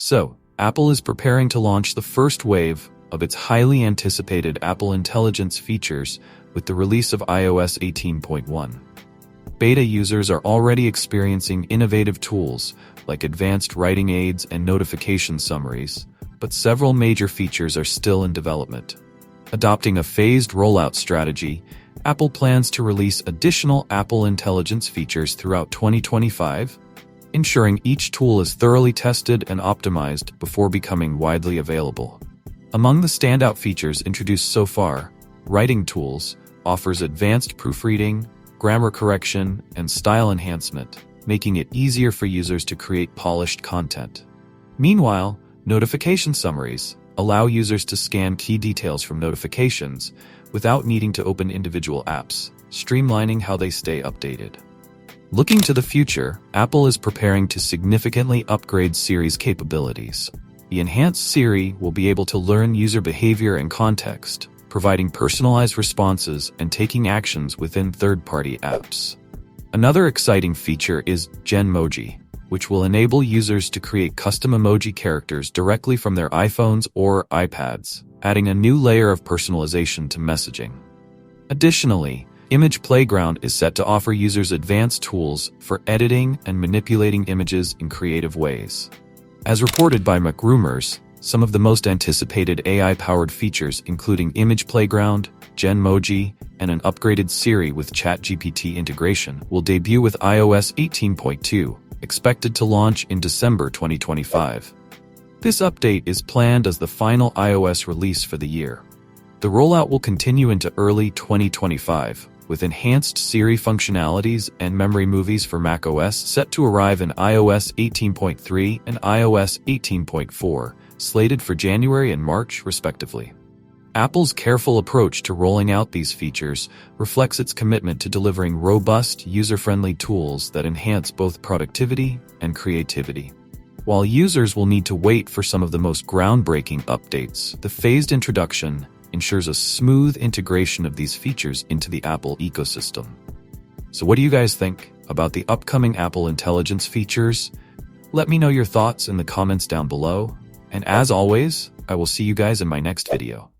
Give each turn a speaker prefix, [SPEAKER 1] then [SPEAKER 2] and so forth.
[SPEAKER 1] So, Apple is preparing to launch the first wave of its highly anticipated Apple Intelligence features with the release of iOS 18.1. Beta users are already experiencing innovative tools like advanced writing aids and notification summaries, but several major features are still in development. Adopting a phased rollout strategy, Apple plans to release additional Apple Intelligence features throughout 2025, ensuring each tool is thoroughly tested and optimized before becoming widely available. Among the standout features introduced so far, Writing Tools offers advanced proofreading, grammar correction, and style enhancement, making it easier for users to create polished content. Meanwhile, Notification Summaries allow users to scan key details from notifications without needing to open individual apps, streamlining how they stay updated. Looking to the future, Apple is preparing to significantly upgrade Siri's capabilities. The enhanced Siri will be able to learn user behavior and context, providing personalized responses and taking actions within third-party apps. Another exciting feature is Genmoji, which will enable users to create custom emoji characters directly from their iPhones or iPads, adding a new layer of personalization to messaging. Additionally, Image Playground is set to offer users advanced tools for editing and manipulating images in creative ways. As reported by MacRumors, some of the most anticipated AI-powered features including Image Playground, Genmoji, and an upgraded Siri with ChatGPT integration will debut with iOS 18.2, expected to launch in December 2025. This update is planned as the final iOS release for the year. The rollout will continue into early 2025, with enhanced Siri functionalities and memory movies for macOS set to arrive in iOS 18.3 and iOS 18.4, slated for January and March, respectively. Apple's careful approach to rolling out these features reflects its commitment to delivering robust, user-friendly tools that enhance both productivity and creativity. While users will need to wait for some of the most groundbreaking updates, the phased introduction ensures a smooth integration of these features into the Apple ecosystem. So what do you guys think about the upcoming Apple Intelligence features? Let me know your thoughts in the comments down below. And as always, I will see you guys in my next video.